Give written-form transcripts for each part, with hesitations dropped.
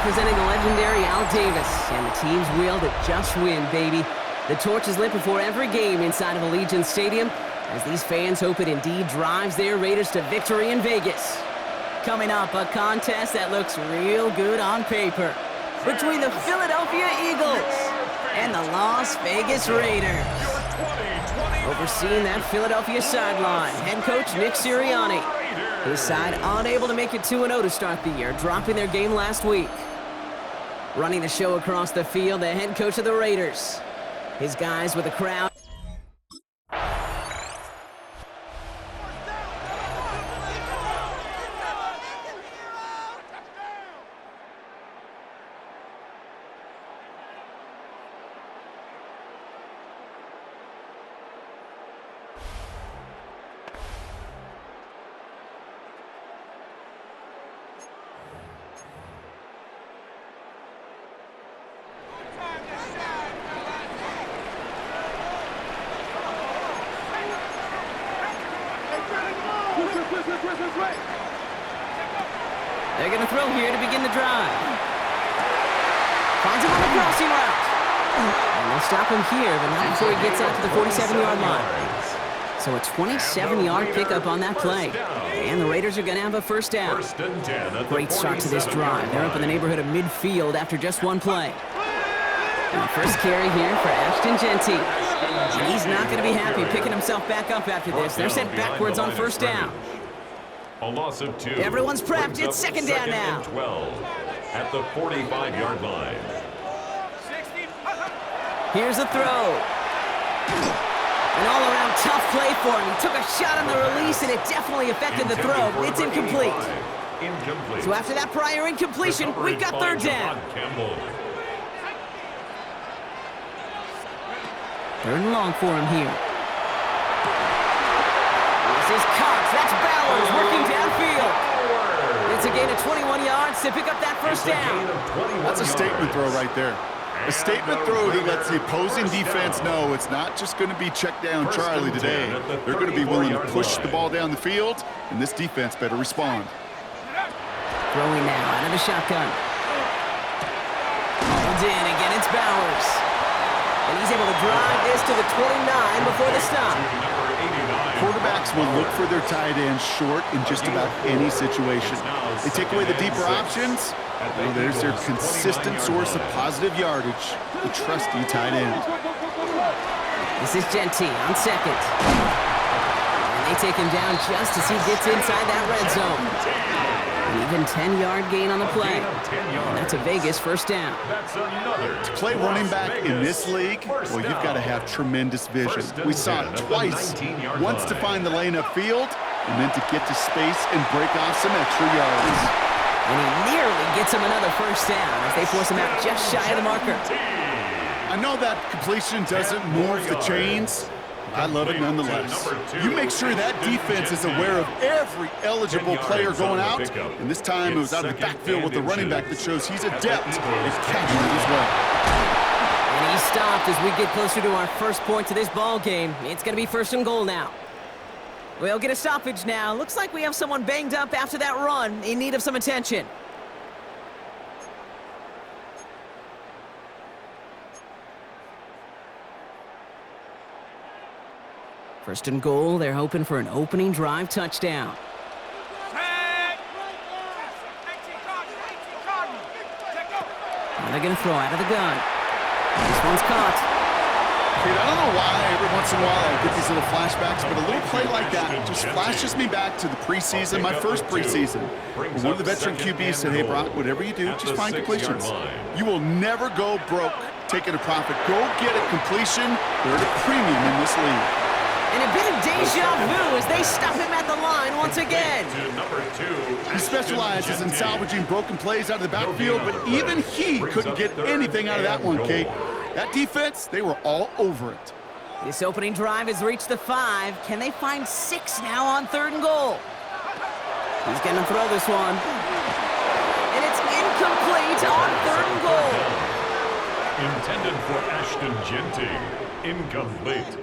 representing the legendary Al Davis. And the team's will to just win, baby. The torch is lit before every game inside of Allegiants Stadium, as these fans hope it indeed drives their Raiders to victory in Vegas. Coming up, a contest that looks real good on paper between the Philadelphia Eagles and the Las Vegas Raiders. Overseeing that Philadelphia sideline, head coach Nick Sirianni. His side unable to make it 2-0 to start the year, dropping their game last week. Running the show across the field, the head coach of the Raiders. His guys with the crowd. They're going to throw here to begin the drive. Finds him on the crossing route. And they'll stop him here, but not before he gets out to the 47-yard line. So a 27-yard pickup on that play. And the Raiders are going to have a first down. Great start to this drive. They're up in the neighborhood of midfield after just one play. And the first carry here for Ashton Jeanty. And he's not going to be happy picking himself back up after this. They're sent backwards on first down. A loss of 2. Everyone's prepped. It's second down now. 12 at the 45-yard line. Here's a throw. An all-around tough play for him. He took a shot on the release, and it definitely affected the throw. It's incomplete. So after that prior incompletion, we've got third down. Third and long for him here. This is Cox. That's Bowers working downfield. It's a gain of 21 yards to pick up that first down. That's a statement throw right there. A statement throw that lets the opposing defense know it's not just going to be check down Charlie today. They're going to be willing to push the ball down the field, and this defense better respond. Throwing now out of the shotgun. Hauled in again, it's Bowers. And he's able to drive this to the 29 before the stop. Quarterbacks will look for their tight ends short in just about any situation. They take away the deeper options. Well, there's their consistent source of positive yardage, the trusty tight end. This is Jeanty on second. And they take him down just as he gets inside that red zone. An even 10-yard gain on the play. And that's a Vegas first down. To play running back in this league, well, you've got to have tremendous vision. We saw it twice. Once to find the lane upfield, and then to get to space and break off some extra yards. And he nearly gets him another first down as they force him out just shy of the marker. I know that completion doesn't move the chains. I love it nonetheless. You make sure that defense is aware of every eligible player going out, and this time it was out of the backfield with the running back that shows he's adept at catching it as well. And he's stopped as we get closer to our first point to this ball game. It's going to be first and goal now. We'll get a stoppage now. Looks like we have someone banged up after that run, in need of some attention. First and goal, they're hoping for an opening drive touchdown. Now they're going to throw out of the gun. This one's caught. Kate, I don't know why every once in a while I get these little flashbacks, but a little play like that just flashes me back to the preseason, my first preseason. Where one of the veteran QBs said, hey, Brock, whatever you do, just find completions. You will never go broke taking a profit. Go get a completion. They're at a premium in this league. And a bit of deja vu as they stop him at the line once again. He specializes in salvaging broken plays out of the backfield, but even he couldn't get anything out of that one, Kate. That defense, they were all over it. This opening drive has reached the 5. Can they find 6 now on third and goal? He's going to throw this one. And it's incomplete on third and goal. Intended for Ashton Jeanty. Incomplete.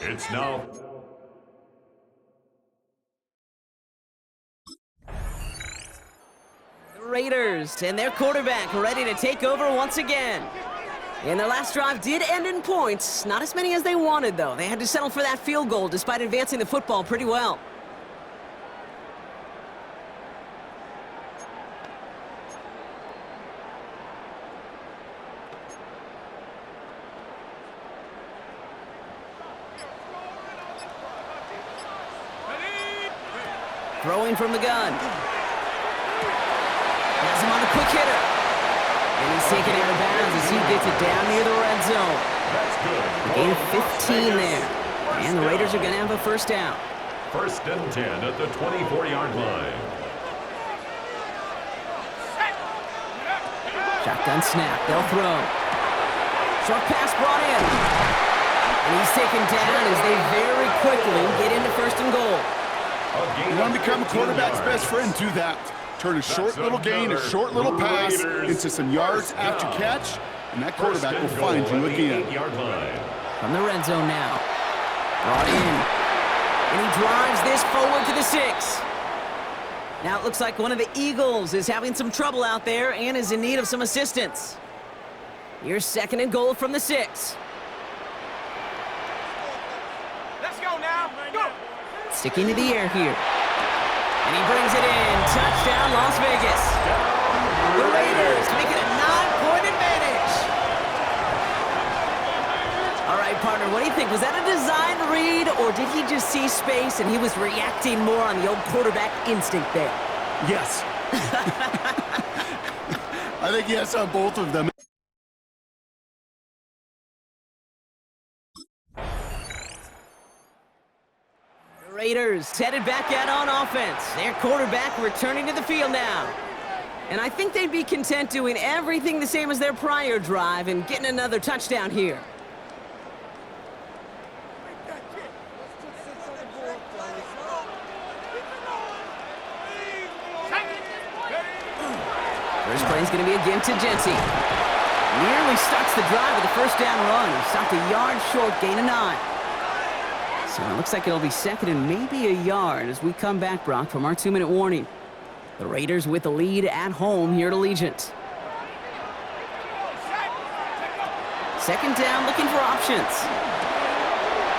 It's now... Raiders and their quarterback ready to take over once again. And their last drive did end in points. Not as many as they wanted, though. They had to settle for that field goal despite advancing the football pretty well. Throwing from the gun. Has him on the quick hitter. And he's taken out of bounds as he gets it down near the red zone. A gain of 15 there. And the Raiders are going to have a first down. 1st and 10 at the 24-yard line. Shotgun snap. They'll throw. Short pass brought in. And he's taken down as they very quickly get into 1st and goal. You want to become a quarterback's best friend, do that. Turn a short little gain, a short little pass into some yards after catch, and that quarterback will find you again. From the red zone now. Brought in. And he drives this forward to the 6. Now it looks like one of the Eagles is having some trouble out there and is in need of some assistance. Here's 2nd and goal from the 6. Let's go now. Go. Sticking to the air here. And he brings it in. Touchdown, Las Vegas. The Raiders make it a 9-point advantage. All right, partner, what do you think? Was that a design read, or did he just see space and he was reacting more on the old quarterback instinct there? Yes. I think yes on both of them. Raiders headed back out on offense. Their quarterback returning to the field now. And I think they'd be content doing everything the same as their prior drive and getting another touchdown here. First play is going to be again to Genty. Nearly starts the drive with a first down run. He stopped a yard short, gain of 9. So it looks like it'll be 2nd and maybe a yard as we come back, Brock, from our 2-minute warning. The Raiders with the lead at home here at Allegiants. 2nd down, looking for options.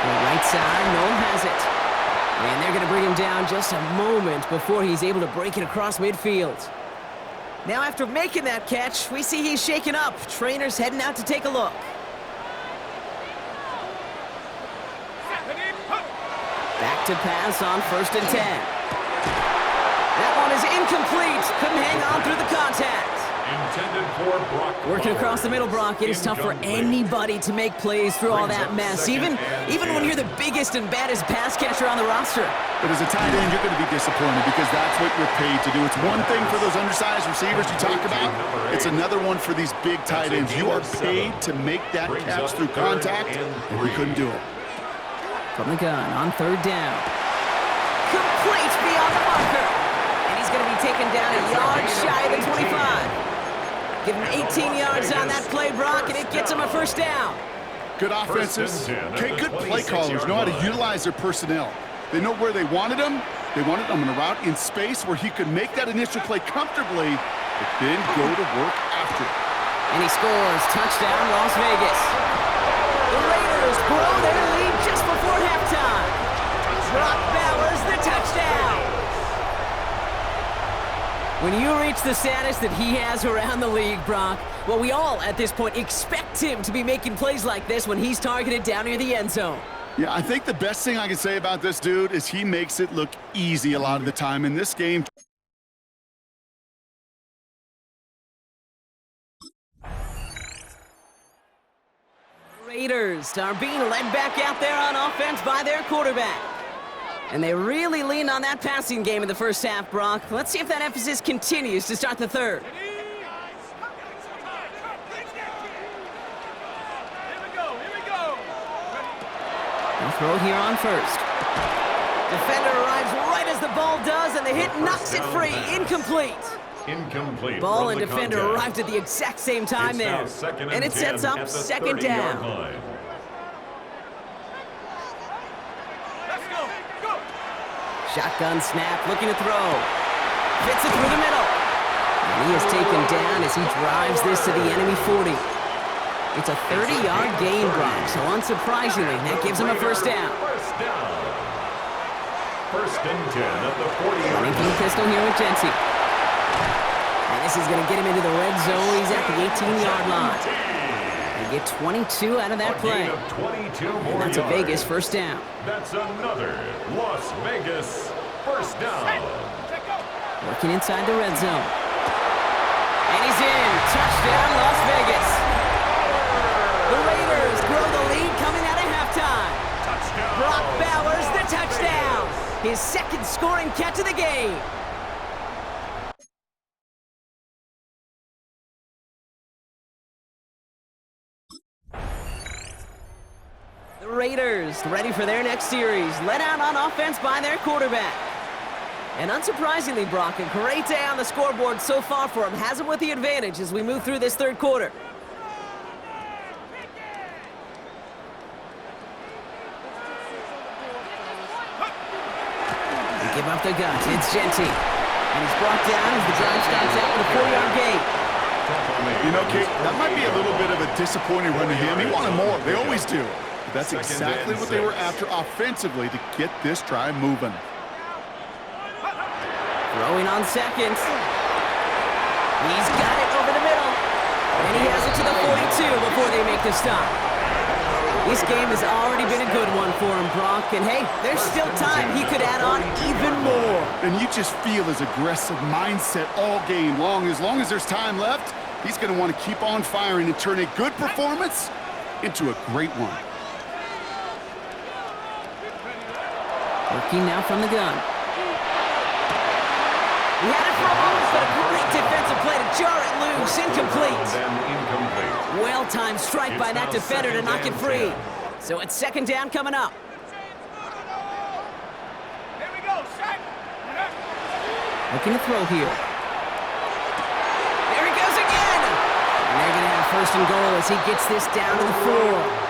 The right side, Noel has it. And they're going to bring him down just a moment before he's able to break it across midfield. Now after making that catch, we see he's shaken up. Trainer's heading out to take a look. Back to pass on 1st and 10. That one is incomplete. Couldn't hang on through the contact. Intended for Brock. Working across the middle, Brock, it is tough for anybody to make plays through all that mess, even when you're the biggest and baddest pass catcher on the roster. But as a tight end, you're going to be disappointed because that's what you're paid to do. It's one thing for those undersized receivers you talk about. It's another one for these big tight ends. You are paid to make that catch through contact, and we couldn't do it. From the gun on 3rd down. Complete beyond the marker. And he's going to be taken down a yard shy of the 25. Give him 18 yards on that play, Brock, and it gets him a first down. Good offenses. Okay, good play callers know how to utilize their personnel. They know where they wanted him. They wanted him in a route in space where he could make that initial play comfortably, but then go to work after it. And he scores. Touchdown, Las Vegas. The Raiders blow their lead just before halftime. Brock Bowers, the touchdown. When you reach the status that he has around the league, Brock, well, we all at this point expect him to be making plays like this when he's targeted down near the end zone. Yeah, I think the best thing I can say about this dude is he makes it look easy a lot of the time in this game. Raiders are being led back out there on offense by their quarterback. And they really leaned on that passing game in the first half, Brock. Let's see if that emphasis continues to start the 3rd. They'll throw it here on 1st. Defender arrives right as the ball does, and the hit knocks it free. Incomplete. Incomplete. Ball and defender arrived at the exact same time there. And it sets up 2nd down. Shotgun snap, looking to throw. Fits it through the middle. And he is taken down as he drives this to the enemy 40. It's a 30-yard gain, Brock, so unsurprisingly, that gives him a first down. First and 10 at the 40-yard Running from the pistol here with Genty. And this is going to get him into the red zone. He's at the 18-yard line. They get 22 out of that play. And that's a Vegas first down. That's another Las Vegas first down. Working inside the red zone. And he's in. Touchdown, Las Vegas. The Raiders grow the lead coming out of halftime. Touchdown. Brock Bowers, the touchdown. His second scoring catch of the game. The Raiders ready for their next series, led out on offense by their quarterback. And unsurprisingly, Brock, a great day on the scoreboard so far for him. Has him with the advantage as we move through this third quarter. They give up the guts. It's Genty. And he's brought down as the drive starts out with a 4-yard gain. You know, Kate, that might be a little bit of a disappointing run to him. He wanted more. They always do. But that's exactly what they were after offensively to get this drive moving. Throwing on seconds. He's got it over the middle. And he has it to the 42 before they make the stop. This game has already been a good one for him, Brock. And hey, there's still time. He could add on even more. And you just feel his aggressive mindset all game long. As long as there's time left, he's going to want to keep on firing and turn a good performance into a great one. Working now from the gun. He had it for a moment, but a great defensive play to jar it loose. Incomplete. Well-timed strike by that defender to knock it free. So it's second down coming up. Here we go, Shaq. Looking to throw here. There he goes again. And they're going to have first and goal as he gets this down to the 4.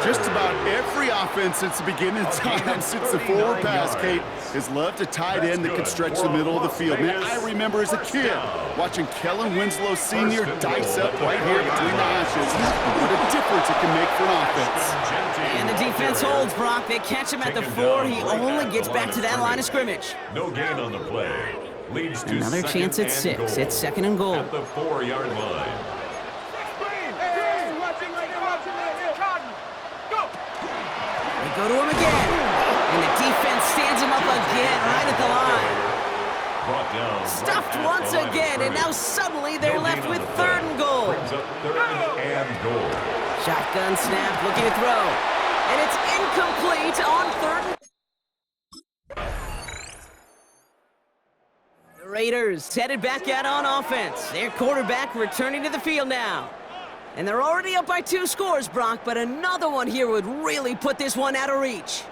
Just about every offense since the beginning of time, since the forward pass, Kate, has loved a tight end that can stretch the middle of the field. Man, I remember as a kid watching Kellen Winslow Sr. dice up right here between the hashes. What a difference it can make for an offense. And the defense holds, Brock. They catch him at the 4. He only gets back to that line of scrimmage. No gain on the play. Leads to another chance at 6. It's second and goal. At the 4-yard line. They go to him again. And the defense stands him up again right at the line. Stuffed once again, and now suddenly they're left with third and goal. Shotgun snap, looking to throw. And it's incomplete on third. The Raiders headed back out on offense. Their quarterback returning to the field now. And they're already up by 2 scores, Brock, but another one here would really put this one out of reach.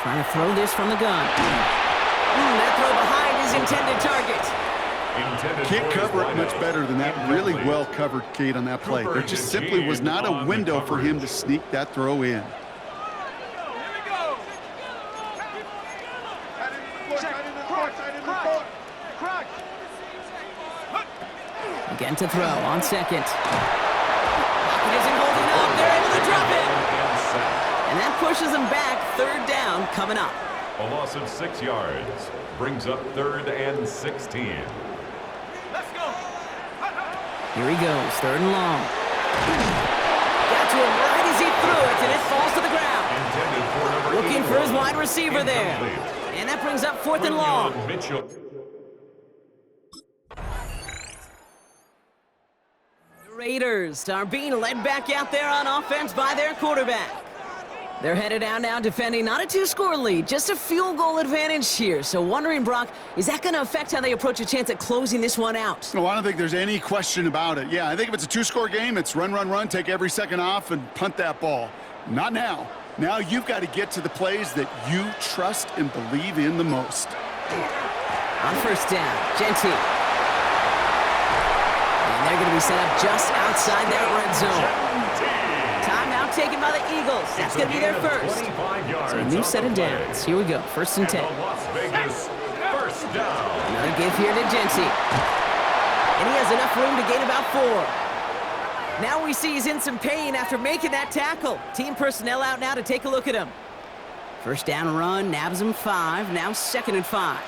Trying to throw this from the gun. That throw behind his intended target. Can't cover it much better than that. Really well covered, Kate, on that play. There just simply was not a window for him to sneak that throw in. Again to throw on second. He isn't holding up. They're able to drop it. And that pushes them back. Third down coming up. A loss of 6 yards brings up 3rd and 16. Let's go. Here he goes. Third and long. Got to him right as he threw it, and it falls to the ground. Looking for his wide receiver there. And that brings up 4th and long. Raiders are being led back out there on offense by their quarterback. They're headed out now defending not a 2-score lead, just a field goal advantage here. So wondering, Brock, is that going to affect how they approach a chance at closing this one out? No, I don't think there's any question about it. Yeah, I think if it's a 2-score game, it's run, run, run, take every second off and punt that ball. Not now. Now you've got to get to the plays that you trust and believe in the most. On first down, Genty. And they're they're going to be set up just outside that red zone. Timeout taken by the Eagles. That's going to be their first. So a new set of downs. Here we go. 1st and 10. Las Vegas first down. Another give here to Genty. And he has enough room to gain about 4. Now we see he's in some pain after making that tackle. Team personnel out now to take a look at him. 1st down run, nabs him 5. Now 2nd and 5.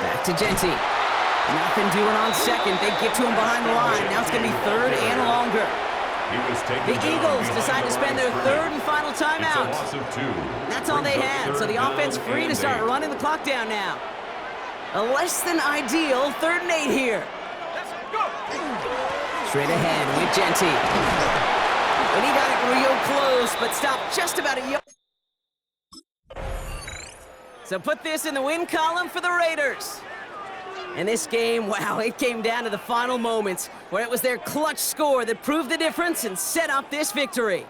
Back to Genty. Nothing doing on 2nd. They get to him behind the line. Now it's going to be 3rd and longer. The Eagles decide to spend their 3rd and final timeout. That's all they had, so the offense free to start running the clock down now. A less than ideal 3rd and 8 here. Straight ahead with Genty. And he got it real close, but stopped just about a yard. So put this in the win column for the Raiders. And this game, wow, it came down to the final moments where it was their clutch score that proved the difference and set up this victory.